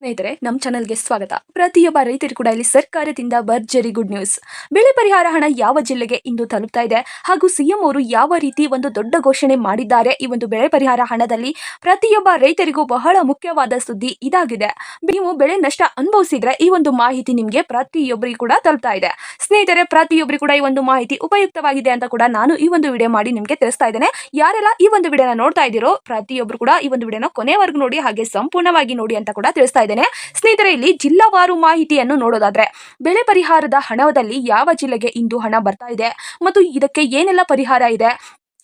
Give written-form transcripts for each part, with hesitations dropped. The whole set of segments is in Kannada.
ಸ್ನೇಹಿತರೆ, ನಮ್ಮ ಚಾನಲ್ಗೆ ಸ್ವಾಗತ. ಪ್ರತಿಯೊಬ್ಬ ರೈತರು ಕೂಡ ಇಲ್ಲಿ ಸರ್ಕಾರದಿಂದ ಭರ್ಜರಿ ಗುಡ್ ನ್ಯೂಸ್. ಬೆಳೆ ಪರಿಹಾರ ಹಣ ಯಾವ ಜಿಲ್ಲೆಗೆ ಇಂದು ತಲುಪ್ತಾ ಇದೆ ಹಾಗೂ ಸಿಎಂ ಅವರು ಯಾವ ರೀತಿ ಒಂದು ದೊಡ್ಡ ಘೋಷಣೆ ಮಾಡಿದ್ದಾರೆ ಈ ಒಂದು ಬೆಳೆ ಪರಿಹಾರ ಹಣದಲ್ಲಿ, ಪ್ರತಿಯೊಬ್ಬ ರೈತರಿಗೂ ಬಹಳ ಮುಖ್ಯವಾದ ಸುದ್ದಿ ಇದಾಗಿದೆ. ನೀವು ಬೆಳೆ ನಷ್ಟ ಅನುಭವಿಸಿದ್ರೆ ಈ ಒಂದು ಮಾಹಿತಿ ನಿಮಗೆ ಪ್ರತಿಯೊಬ್ಬರಿಗೂ ಕೂಡ ತಲುಪ್ತಾ ಇದೆ. ಸ್ನೇಹಿತರೆ, ಪ್ರತಿಯೊಬ್ಬರಿಗೂ ಕೂಡ ಈ ಒಂದು ಮಾಹಿತಿ ಉಪಯುಕ್ತವಾಗಿದೆ ಅಂತ ಕೂಡ ನಾನು ಈ ಒಂದು ವಿಡಿಯೋ ಮಾಡಿ ನಿಮಗೆ ತಿಳಿಸ್ತಾ ಇದ್ದೇನೆ. ಯಾರೆಲ್ಲ ಈ ಒಂದು ವಿಡಿಯೋನ ನೋಡ್ತಾ ಇದ್ದೀರೋ ಪ್ರತಿಯೊಬ್ಬರು ಕೂಡ ಈ ಒಂದು ವಿಡಿಯೋನ ಕೊನೆವರೆಗೂ ನೋಡಿ, ಹಾಗೆ ಸಂಪೂರ್ಣವಾಗಿ ನೋಡಿ ಅಂತ ಕೂಡ ತಿಳಿಸ್ತಾ ಇದ್ದೇನೆ. ಸ್ನೇಹಿತರೆ, ಇಲ್ಲಿ ಜಿಲ್ಲಾವಾರು ಮಾಹಿತಿಯನ್ನು ನೋಡೋದಾದ್ರೆ, ಬೆಳೆ ಪರಿಹಾರದ ಹಣದಲ್ಲಿ ಯಾವ ಜಿಲ್ಲೆಗೆ ಇಂದು ಹಣ ಬರ್ತಾ ಇದೆ ಮತ್ತು ಇದಕ್ಕೆ ಏನೆಲ್ಲ ಪರಿಹಾರ ಇದೆ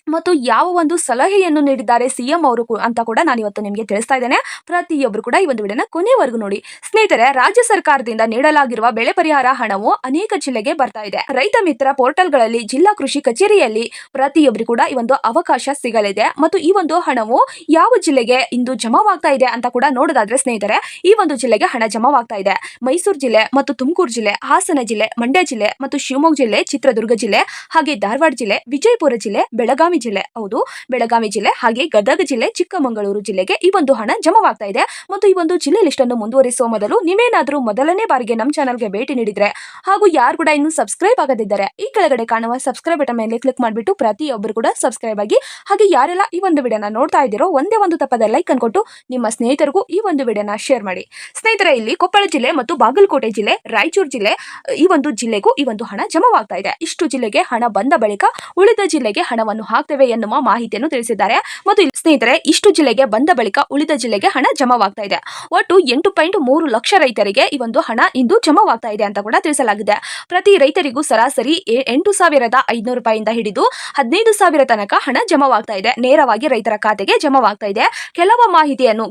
ಮತ್ತು ಯಾವ ಒಂದು ಸಲಹೆಯನ್ನು ನೀಡಿದ್ದಾರೆ ಸಿಎಂ ಅವರು ಅಂತ ಕೂಡ ನಾನು ಇವತ್ತು ನಿಮಗೆ ತಿಳಿಸ್ತಾ ಇದ್ದೇನೆ. ಪ್ರತಿಯೊಬ್ಬರು ಕೂಡ ಈ ಒಂದು ವಿಡಿಯೋನ ಕೊನೆವರೆಗೂ ನೋಡಿ. ಸ್ನೇಹಿತರೆ, ರಾಜ್ಯ ಸರ್ಕಾರದಿಂದ ನೀಡಲಾಗಿರುವ ಬೆಳೆ ಪರಿಹಾರ ಹಣವು ಅನೇಕ ಜಿಲ್ಲೆಗೆ ಬರ್ತಾ ಇದೆ. ರೈತ ಮಿತ್ರ ಪೋರ್ಟಲ್ಗಳಲ್ಲಿ, ಜಿಲ್ಲಾ ಕೃಷಿ ಕಚೇರಿಯಲ್ಲಿ ಪ್ರತಿಯೊಬ್ಬರು ಕೂಡ ಈ ಒಂದು ಅವಕಾಶ ಸಿಗಲಿದೆ. ಮತ್ತು ಈ ಒಂದು ಹಣವು ಯಾವ ಜಿಲ್ಲೆಗೆ ಇಂದು ಜಮಾವಾಗ್ತಾ ಇದೆ ಅಂತ ಕೂಡ ನೋಡೋದಾದ್ರೆ, ಸ್ನೇಹಿತರೆ, ಈ ಒಂದು ಜಿಲ್ಲೆಗೆ ಹಣ ಜಮಾವಾಗ್ತಾ ಇದೆ. ಮೈಸೂರು ಜಿಲ್ಲೆ ಮತ್ತು ತುಮಕೂರು ಜಿಲ್ಲೆ, ಹಾಸನ ಜಿಲ್ಲೆ, ಮಂಡ್ಯ ಜಿಲ್ಲೆ ಮತ್ತು ಶಿವಮೊಗ್ಗ ಜಿಲ್ಲೆ, ಚಿತ್ರದುರ್ಗ ಜಿಲ್ಲೆ, ಹಾಗೆ ಧಾರವಾಡ ಜಿಲ್ಲೆ, ವಿಜಯಪುರ ಜಿಲ್ಲೆ, ಬೆಳಗಾವಿ ಜಿಲ್ಲೆ, ಹೌದು ಬೆಳಗಾವಿ ಜಿಲ್ಲೆ, ಹಾಗೆ ಗದಗ ಜಿಲ್ಲೆ, ಚಿಕ್ಕಮಗಳೂರು ಜಿಲ್ಲೆಗೆ ಈ ಒಂದು ಹಣ ಜಮಾವಾಗ್ತಾ ಇದೆ. ಮತ್ತು ಈ ಒಂದು ಜಿಲ್ಲೆ ಲಿಸ್ಟ್ ಅನ್ನು ಮುಂದುವರಿಸುವ ಮೊದಲು ನೀವೇನಾದ್ರೂ ಮೊದಲನೇ ಬಾರಿಗೆ ನಮ್ಮ ಚಾನಲ್ಗೆ ಭೇಟಿ ನೀಡಿದ್ರೆ ಹಾಗೂ ಯಾರು ಕೂಡ ಇನ್ನು ಸಬ್ಸ್ಕ್ರೈಬ್ ಆಗದಿದ್ದಾರೆ, ಈ ಕೆಳಗಡೆ ಕಾಣುವ ಸಬ್ಸ್ಕ್ರೈಬ್ ಬಟನ್ ಮೇಲೆ ಕ್ಲಿಕ್ ಮಾಡಿಬಿಟ್ಟು ಪ್ರತಿಯೊಬ್ಬರು ಕೂಡ ಸಬ್ಸ್ಕ್ರೈಬ್ ಆಗಿ. ಹಾಗೆ ಯಾರೆಲ್ಲ ಈ ಒಂದು ವಿಡಿಯೋನ ನೋಡ್ತಾ ಇದ್ದೀರೋ ಒಂದೇ ಒಂದು ತಪ್ಪದ ಲೈಕ್ ಅನ್ಕೊಟ್ಟು ನಿಮ್ಮ ಸ್ನೇಹಿತರಿಗೂ ಈ ಒಂದು ವಿಡಿಯೋನ ಶೇರ್ ಮಾಡಿ. ಸ್ನೇಹಿತರೆ, ಇಲ್ಲಿ ಕೊಪ್ಪಳ ಜಿಲ್ಲೆ ಮತ್ತು ಬಾಗಲಕೋಟೆ ಜಿಲ್ಲೆ, ರಾಯಚೂರು ಜಿಲ್ಲೆ, ಈ ಒಂದು ಜಿಲ್ಲೆಗೂ ಈ ಒಂದು ಹಣ ಜಮಾವಾಗ್ತಾ ಇದೆ. ಇಷ್ಟು ಜಿಲ್ಲೆಗೆ ಹಣ ಬಂದ ಬಳಿಕ ಉಳಿದ ಜಿಲ್ಲೆಗೆ ಹಣವನ್ನು ಹಾಕ್ತೇವೆ ಎನ್ನುವ ಮಾಹಿತಿಯನ್ನು ತಿಳಿಸಿದ್ದಾರೆ. ಮತ್ತು ಸ್ನೇಹಿತರೆ, ಇಷ್ಟು ಜಿಲ್ಲೆಗೆ ಬಂದ ಬಳಿಕ ಉಳಿದ ಜಿಲ್ಲೆಗೆ ಹಣ ಜಮಾವಾಗ್ತಾ ಇದೆ. ಒಟ್ಟು 8.3 ಲಕ್ಷ ರೈತರಿಗೆ ಈ ಒಂದು ಹಣ ಇಂದು ಜಮಾವಾಗ್ತಾ ಇದೆ ಅಂತ ಕೂಡ ತಿಳಿಸಲಾಗಿದೆ. ಪ್ರತಿ ರೈತರಿಗೂ ಸರಾಸರಿ 8,500 ರೂಪಾಯಿಯಿಂದ ಹಿಡಿದು 15,000 ತನಕ ಹಣ ಜಮಾವಾಗ್ತಾ ಇದೆ. ನೇರವಾಗಿ ರೈತರ ಖಾತೆಗೆ ಜಮಾವಾಗ್ತಾ ಇದೆ.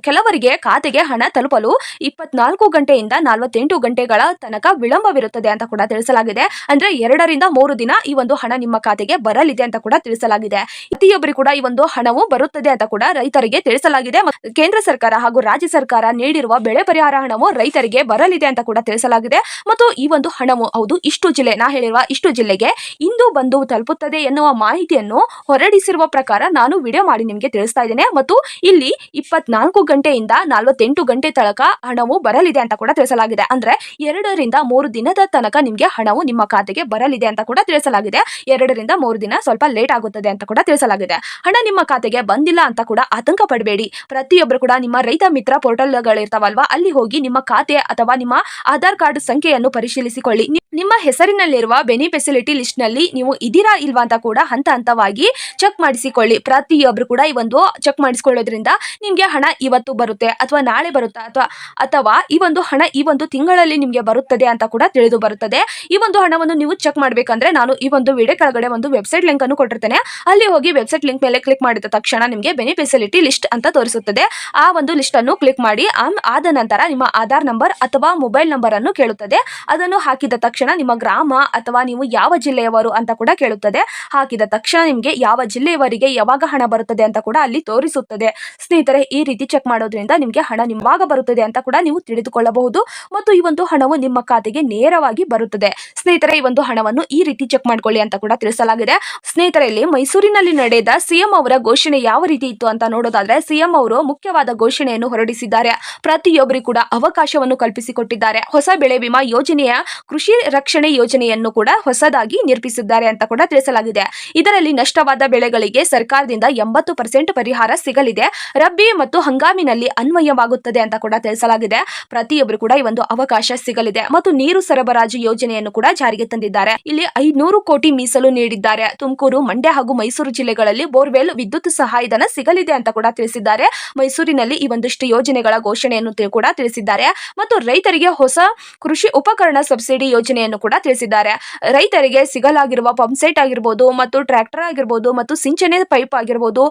ಕೆಲವರಿಗೆ ಖಾತೆಗೆ ಹಣ ತಲುಪಲು 24 ಗಂಟೆಯಿಂದ 48 ಗಂಟೆಗಳ ತನಕ ವಿಳಂಬವಿರುತ್ತದೆ ಅಂತ ಕೂಡ ತಿಳಿಸಲಾಗಿದೆ. ಅಂದ್ರೆ 2 ರಿಂದ 3 ದಿನ ಈ ಒಂದು ಹಣ ನಿಮ್ಮ ಖಾತೆಗೆ ಬರಲಿದೆ ಅಂತ ಕೂಡ ತಿಳಿಸಲಾಗಿದೆ. ಪ್ರತಿಯೊಬ್ಬರಿಗೂ ಕೂಡ ಈ ಒಂದು ಹಣವು ಬರುತ್ತದೆ ಅಂತ ಕೂಡ ರೈತರಿಗೆ ತಿಳಿಸಲಾಗಿದೆ. ಕೇಂದ್ರ ಸರ್ಕಾರ ಹಾಗೂ ರಾಜ್ಯ ಸರ್ಕಾರ ನೀಡಿರುವ ಬೆಳೆ ಪರಿಹಾರ ಹಣವು ರೈತರಿಗೆ ಬರಲಿದೆ ಅಂತ ಕೂಡ ತಿಳಿಸಲಾಗಿದೆ. ಮತ್ತು ಈ ಒಂದು ಹಣವು ಹೌದು ಇಷ್ಟು ಜಿಲ್ಲೆ, ನಾ ಹೇಳಿರುವ ಇಷ್ಟು ಜಿಲ್ಲೆಗೆ ಇಂದು ಬಂದು ತಲುಪುತ್ತದೆ ಎನ್ನುವ ಮಾಹಿತಿಯನ್ನು ಹೊರಡಿಸಿರುವ ಪ್ರಕಾರ ನಾನು ವಿಡಿಯೋ ಮಾಡಿ ನಿಮಗೆ ತಿಳಿಸ್ತಾ ಇದ್ದೇನೆ. ಮತ್ತು ಇಲ್ಲಿ 24 ಗಂಟೆಯಿಂದ 48 ಗಂಟೆ ತನಕ ಹಣವು ಬರಲಿದೆ ಅಂತ ಕೂಡ ತಿಳಿಸಲಾಗಿದೆ. ಅಂದ್ರೆ 2 ರಿಂದ 3 ದಿನದ ತನಕ ನಿಮಗೆ ಹಣವು ನಿಮ್ಮ ಖಾತೆಗೆ ಬರಲಿದೆ ಅಂತ ಕೂಡ ತಿಳಿಸಲಾಗಿದೆ. 2 ರಿಂದ 3 ದಿನ ಸ್ವಲ್ಪ ಲೇಟ್ ಆಗುತ್ತದೆ ಅಂತ ಕೂಡ ತಿಳಿಸಲಾಗಿದೆ. ಹಣ ನಿಮ್ಮ ಖಾತೆಗೆ ಬಂದಿಲ್ಲ ಅಂತ ಕೂಡ ಆತಂಕ ಪಡಬೇಡಿ. ಪ್ರತಿಯೊಬ್ಬರು ಕೂಡ ನಿಮ್ಮ ರೈತ ಮಿತ್ರ ಪೋರ್ಟಲ್ಗಳಿರ್ತಾವಲ್ವಾ, ಅಲ್ಲಿ ಹೋಗಿ ನಿಮ್ಮ ಖಾತೆ ಅಥವಾ ನಿಮ್ಮ ಆಧಾರ್ ಕಾರ್ಡ್ ಸಂಖ್ಯೆಯನ್ನು ಪರಿಶೀಲಿಸಿಕೊಳ್ಳಿ. ನಿಮ್ಮ ಹೆಸರಿನಲ್ಲಿರುವ ಬೆನಿಫಿಷಿಯರಿ ಲಿಸ್ಟ್ ನಲ್ಲಿ ನೀವು ಇದೀರಾ ಇಲ್ವಾ ಅಂತ ಕೂಡ ಹಂತವಾಗಿ ಚೆಕ್ ಮಾಡಿಸಿಕೊಳ್ಳಿ. ಪ್ರತಿಯೊಬ್ಬರು ಕೂಡ ಈ ಒಂದು ಚೆಕ್ ಮಾಡಿಸಿಕೊಳ್ಳೋದ್ರಿಂದ ನಿಮ್ಗೆ ಹಣ ಇವತ್ತು ಬರುತ್ತೆ ಅಥವಾ ನಾಳೆ ಬರುತ್ತಾ ಅಥವಾ ಈ ಒಂದು ಹಣ ಈ ಒಂದು ತಿಂಗಳಲ್ಲಿ ನಿಮ್ಗೆ ಬರುತ್ತದೆ ಅಂತ ಕೂಡ ತಿಳಿದು ಬರುತ್ತದೆ. ಈ ಒಂದು ಹಣವನ್ನು ನೀವು ಚೆಕ್ ಮಾಡ್ಬೇಕಂದ್ರೆ ನಾನು ಈ ಒಂದು ವಿಡಿಯೋ ಕೆಳಗಡೆ ಒಂದು ವೆಬ್ಸೈಟ್ ಲಿಂಕ್ ಅನ್ನು ಕೊಟ್ಟಿರ್ತೇನೆ. ಅಲ್ಲಿ ಹೋಗಿ ವೆಬ್ಸೈಟ್ ಲಿಂಕ್ ಮೇಲೆ ಕ್ಲಿಕ್ ಮಾಡಿದ ತಕ್ಷಣ ನಿಮಗೆ ಬೆನಿಫಿಷಿಯರಿ ಲಿಸ್ಟ್ ಅಂತ ತೋರಿಸುತ್ತದೆ. ಆ ಒಂದು ಲಿಸ್ಟ್ ಅನ್ನು ಕ್ಲಿಕ್ ಮಾಡಿ ಆದ ನಂತರ ನಿಮ್ಮ ಆಧಾರ್ ನಂಬರ್ ಅಥವಾ ಮೊಬೈಲ್ ನಂಬರ್ ಅನ್ನು ಕೇಳುತ್ತದೆ. ಅದನ್ನು ಹಾಕಿದ ತಕ್ಷಣ ನಿಮ್ಮ ಗ್ರಾಮ ಅಥವಾ ನೀವು ಯಾವ ಜಿಲ್ಲೆಯವರು ಅಂತ ಕೂಡ ಕೇಳುತ್ತದೆ. ಹಾಕಿದ ತಕ್ಷಣ ನಿಮಗೆ ಯಾವ ಜಿಲ್ಲೆಯವರಿಗೆ ಯಾವಾಗ ಹಣ ಬರುತ್ತದೆ ಅಂತ ಕೂಡ ಅಲ್ಲಿ ತೋರಿಸುತ್ತದೆ. ಸ್ನೇಹಿತರೆ, ಈ ರೀತಿ ಚೆಕ್ ಮಾಡೋದ್ರಿಂದ ನಿಮಗೆ ಹಣ ಯಾವಾಗ ಬರುತ್ತದೆ ಅಂತ ಕೂಡ ನೀವು ತಿಳಿದುಕೊಳ್ಳಬಹುದು. ಮತ್ತು ಈ ಒಂದು ಹಣವು ನಿಮ್ಮ ಖಾತೆಗೆ ನೇರವಾಗಿ ಬರುತ್ತದೆ. ಸ್ನೇಹಿತರೆ, ಈ ಒಂದು ಹಣವನ್ನು ಈ ರೀತಿ ಚೆಕ್ ಮಾಡ್ಕೊಳ್ಳಿ ಅಂತ ಕೂಡ ತಿಳಿಸಲಾಗಿದೆ. ಸ್ನೇಹಿತರೆ, ಇಲ್ಲಿ ಮೈಸೂರಿನಲ್ಲಿ ನಡೆದ ಸಿಎಂ ಅವರ ಘೋಷಣೆ ಯಾವ ರೀತಿ ಇತ್ತು ಅಂತ ನೋಡೋದಾದ್ರೆ, ಸಿಎಂ ಅವರು ಮುಖ್ಯವಾದ ಘೋಷಣೆಯನ್ನು ಹೊರಡಿಸಿದ್ದಾರೆ. ಪ್ರತಿಯೊಬ್ಬರಿಗೂ ಕೂಡ ಅವಕಾಶವನ್ನು ಕಲ್ಪಿಸಿಕೊಟ್ಟಿದ್ದಾರೆ. ಹೊಸ ಬೆಳೆ ವಿಮಾ ಯೋಜನೆಯ ಕೃಷಿ ರಕ್ಷಣೆ ಯೋಜನೆಯನ್ನು ಕೂಡ ಹೊಸದಾಗಿ ನಿರ್ಮಿಸಿದ್ದಾರೆ ಅಂತ ಕೂಡ ತಿಳಿಸಲಾಗಿದೆ. ಇದರಲ್ಲಿ ನಷ್ಟವಾದ ಬೆಳೆಗಳಿಗೆ ಸರ್ಕಾರದಿಂದ 80% ಪರಿಹಾರ ಸಿಗಲಿದೆ. ರಬ್ಬಿ ಮತ್ತು ಹಂಗಾಮಿನಲ್ಲಿ ಅನ್ವಯವಾಗುತ್ತದೆ ಅಂತ ಕೂಡ ತಿಳಿಸಲಾಗಿದೆ. ಪ್ರತಿಯೊಬ್ಬರು ಕೂಡ ಈ ಒಂದು ಅವಕಾಶ ಸಿಗಲಿದೆ. ಮತ್ತು ನೀರು ಸರಬರಾಜು ಯೋಜನೆಯನ್ನು ಕೂಡ ಜಾರಿಗೆ ತಂದಿದ್ದಾರೆ. ಇಲ್ಲಿ 500 ಕೋಟಿ ಮೀಸಲು ನೀಡಿದ್ದಾರೆ. ತುಮಕೂರು, ಮಂಡ್ಯ ಹಾಗೂ ಮೈಸೂರು ಜಿಲ್ಲೆಗಳಲ್ಲಿ ಬೋರ್ವೆಲ್ ವಿದ್ಯುತ್ ಸಹಾಯಧನ ಸಿಗಲಿದೆ ಅಂತ ಕೂಡ ತಿಳಿಸಿದ್ದಾರೆ. ಮೈಸೂರಿನಲ್ಲಿ ಈ ಒಂದಿಷ್ಟು ಯೋಜನೆಗಳ ಘೋಷಣೆಯನ್ನು ಕೂಡ ತಿಳಿಸಿದ್ದಾರೆ. ಮತ್ತು ರೈತರಿಗೆ ಹೊಸ ಕೃಷಿ ಉಪಕರಣ ಸಬ್ಸಿಡಿ ಯೋಜನೆಯನ್ನು ಕೂಡ ತಿಳಿಸಿದ್ದಾರೆ. ರೈತರಿಗೆ ಸಿಗಲಾಗಿರುವ ಪಂಪ್ ಸೆಟ್ ಆಗಿರ್ಬೋದು ಮತ್ತು ಟ್ರ್ಯಾಕ್ಟರ್ ಆಗಿರ್ಬೋದು ಮತ್ತು ಸಿಂಚನೆ ಪೈಪ್ ಆಗಿರ್ಬೋದು,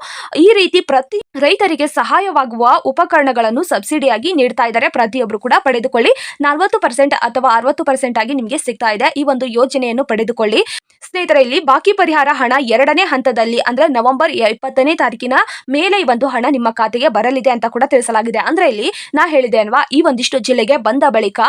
ಈ ರೀತಿ ಪ್ರತಿ ರೈತರಿಗೆ ಸಹಾಯವಾಗುವ ಉಪಕರಣಗಳನ್ನು ಸಬ್ಸಿಡಿಯಾಗಿ ನೀಡ್ತಾ ಇದ್ದಾರೆ. ಪ್ರತಿಯೊಬ್ಬರು ಕೂಡ ಪಡೆದುಕೊಳ್ಳಿ. 40% ಅಥವಾ 60% ಆಗಿ ನಿಮಗೆ ಸಿಗ್ತಾ ಇದೆ. ಈ ಒಂದು ಯೋಜನೆಯನ್ನು ಪಡೆದುಕೊಳ್ಳಿ. ಸ್ನೇಹಿತರೆ, ಇಲ್ಲಿ ಬಾಕಿ ಪರಿಹಾರ ಹಣ 2ನೇ ಹಂತದ ವಾರದಲ್ಲಿ ಅಂದ್ರೆ ನವೆಂಬರ್ 20ನೇ ತಾರೀಕಿನ ಮೇಲೆ ಈ ಒಂದು ಹಣ ನಿಮ್ಮ ಖಾತೆಗೆ ಬರಲಿದೆ ಅಂತ ಕೂಡ ತಿಳಿಸಲಾಗಿದೆ. ಅಂದ್ರೆ ಇಲ್ಲಿ ನಾ ಹೇಳಿದೆ ಅಲ್ವಾ, ಈ ಒಂದಿಷ್ಟು ಜಿಲ್ಲೆಗೆ ಬಂದ ಬಳಿಕ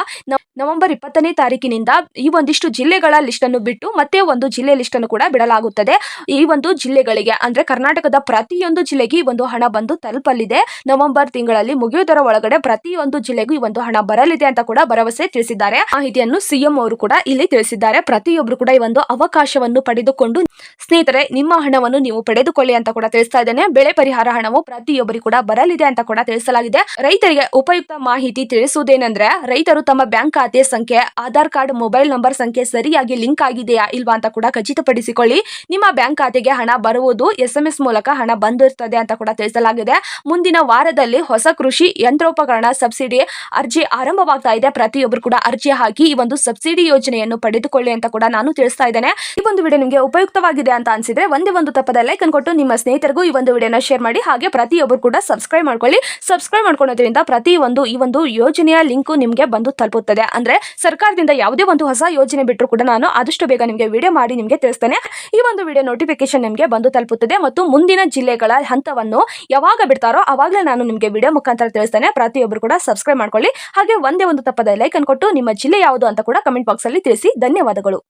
ನವೆಂಬರ್ 20ನೇ ತಾರೀಕಿನಿಂದ ಈ ಒಂದಿಷ್ಟು ಜಿಲ್ಲೆಗಳ ಲಿಸ್ಟ್ ಅನ್ನು ಬಿಟ್ಟು ಮತ್ತೆ ಒಂದು ಜಿಲ್ಲೆ ಲಿಸ್ಟ್ ಅನ್ನು ಕೂಡ ಬಿಡಲಾಗುತ್ತದೆ. ಈ ಒಂದು ಜಿಲ್ಲೆಗಳಿಗೆ ಅಂದ್ರೆ ಕರ್ನಾಟಕದ ಪ್ರತಿಯೊಂದು ಜಿಲ್ಲೆಗೆ ಈ ಒಂದು ಹಣ ಬಂದು ತಲುಪಲಿದೆ. ನವೆಂಬರ್ ತಿಂಗಳಲ್ಲಿ ಮುಗಿಯುವುದರ ಒಳಗಡೆ ಪ್ರತಿಯೊಂದು ಜಿಲ್ಲೆಗೂ ಈ ಒಂದು ಹಣ ಬರಲಿದೆ ಅಂತ ಕೂಡ ಭರವಸೆ ತಿಳಿಸಿದ್ದಾರೆ. ಮಾಹಿತಿಯನ್ನು ಸಿಎಂ ಅವರು ಕೂಡ ಇಲ್ಲಿ ತಿಳಿಸಿದ್ದಾರೆ. ಪ್ರತಿಯೊಬ್ಬರು ಕೂಡ ಈ ಒಂದು ಅವಕಾಶವನ್ನು ಪಡೆದುಕೊಂಡು ಸ್ನೇಹಿತರೆ ನಿಮ್ಮ ಹಣವನ್ನು ನೀವು ಪಡೆದುಕೊಳ್ಳಿ ಅಂತ ಕೂಡ ತಿಳಿಸ್ತಾ ಇದ್ದೇನೆ. ಬೆಳೆ ಪರಿಹಾರ ಹಣವು ಪ್ರತಿಯೊಬ್ಬರಿಗೂ ಕೂಡ ಬರಲಿದೆ ಅಂತ ಕೂಡ ತಿಳಿಸಲಾಗಿದೆ. ರೈತರಿಗೆ ಉಪಯುಕ್ತ ಮಾಹಿತಿ ತಿಳಿಸುವುದೇನೆಂದ್ರೆ, ರೈತರು ತಮ್ಮ ಬ್ಯಾಂಕ್ ಖಾತೆ ಸಂಖ್ಯೆ, ಆಧಾರ್ ಕಾರ್ಡ್, ಮೊಬೈಲ್ ನಂಬರ್ ಸಂಖ್ಯೆ ಸರಿಯಾಗಿ ಲಿಂಕ್ ಆಗಿದೆಯಾ ಇಲ್ವಾ ಅಂತ ಕೂಡ ಖಚಿತಪಡಿಸಿಕೊಳ್ಳಿ. ನಿಮ್ಮ ಬ್ಯಾಂಕ್ ಖಾತೆಗೆ ಹಣ ಬರುವುದು SMS ಮೂಲಕ ಹಣ ಬಂದಿರ್ತದೆ ಅಂತ ಕೂಡ ತಿಳಿಸಲಾಗಿದೆ. ಮುಂದಿನ ವಾರದಲ್ಲಿ ಹೊಸ ಕೃಷಿ ಯಂತ್ರೋಪಕರಣ ಸಬ್ಸಿಡಿ ಅರ್ಜಿ ಆರಂಭವಾಗ್ತಾ ಇದೆ. ಪ್ರತಿಯೊಬ್ಬರು ಕೂಡ ಅರ್ಜಿ ಹಾಕಿ ಈ ಒಂದು ಸಬ್ಸಿಡಿ ಯೋಜನೆಯನ್ನು ಪಡೆದುಕೊಳ್ಳಿ ಅಂತ ಕೂಡ ನಾನು ತಿಳಿಸ್ತಾ ಇದ್ದೇನೆ. ಈ ಒಂದು ವಿಡಿಯೋ ನಿಮಗೆ ಉಪಯುಕ್ತವಾಗಿದೆ ಅಂತ ಅನ್ಸಿದ್ರೆ ಒಂದೇ ಒಂದು ತಪ್ಪದ ಲೈಕ್ ಅನ್ನು ಕೊಟ್ಟು ನಿಮ್ಮ ಸ್ನೇಹಿತರಿಗೂ ಈ ಒಂದು ವಿಡಿಯೋನ ಶೇರ್ ಮಾಡಿ. ಹಾಗೆ ಪ್ರತಿಯೊಬ್ಬರು ಕೂಡ ಸಬ್ಸ್ಕ್ರೈಬ್ ಮಾಡ್ಕೊಳ್ಳಿ. ಸಬ್ಸ್ಕ್ರೈಬ್ ಮಾಡ್ಕೊಳ್ಳೋದ್ರಿಂದ ಪ್ರತಿಯೊಂದು ಈ ಒಂದು ಯೋಜನೆಯ ಲಿಂಕ್ ನಿಮಗೆ ಬಂದು ತಲುಪುತ್ತದೆ. ಅಂದ್ರೆ ಸರ್ಕಾರದಿಂದ ಯಾವುದೇ ಒಂದು ಹೊಸ ಯೋಜನೆ ಬಿಟ್ಟರು ಕೂಡ ನಾನು ಆದಷ್ಟು ಬೇಗ ನಿಮಗೆ ವಿಡಿಯೋ ಮಾಡಿ ನಿಮಗೆ ತಿಳಿಸ್ತೇನೆ. ಈ ಒಂದು ವಿಡಿಯೋ ನೋಟಿಫಿಕೇಶನ್ ನಿಮಗೆ ಬಂದು ತಲುಪುತ್ತದೆ ಮತ್ತು ಮುಂದಿನ ಜಿಲ್ಲೆಗಳ ಹಂತವನ್ನು ಯಾವಾಗ ಬಿಡ್ತಾರೋ ಅವಾಗಲೇ ನಾನು ನಿಮಗೆ ವಿಡಿಯೋ ಮುಖಾಂತರ ತಿಳಿಸ್ತೇನೆ. ಪ್ರತಿಯೊಬ್ಬರು ಕೂಡ ಸಬ್ಸ್ಕ್ರೈಬ್ ಮಾಡ್ಕೊಳ್ಳಿ. ಹಾಗೆ ಒಂದೇ ಒಂದು ತಪ್ಪದ ಲೈಕ್ ಅನ್ನು ಕೊಟ್ಟು ನಿಮ್ಮ ಜಿಲ್ಲೆ ಯಾವುದು ಅಂತ ಕೂಡ ಕಮೆಂಟ್ ಬಾಕ್ಸ್ ಅಲ್ಲಿ ತಿಳಿಸಿ. ಧನ್ಯವಾದಗಳು.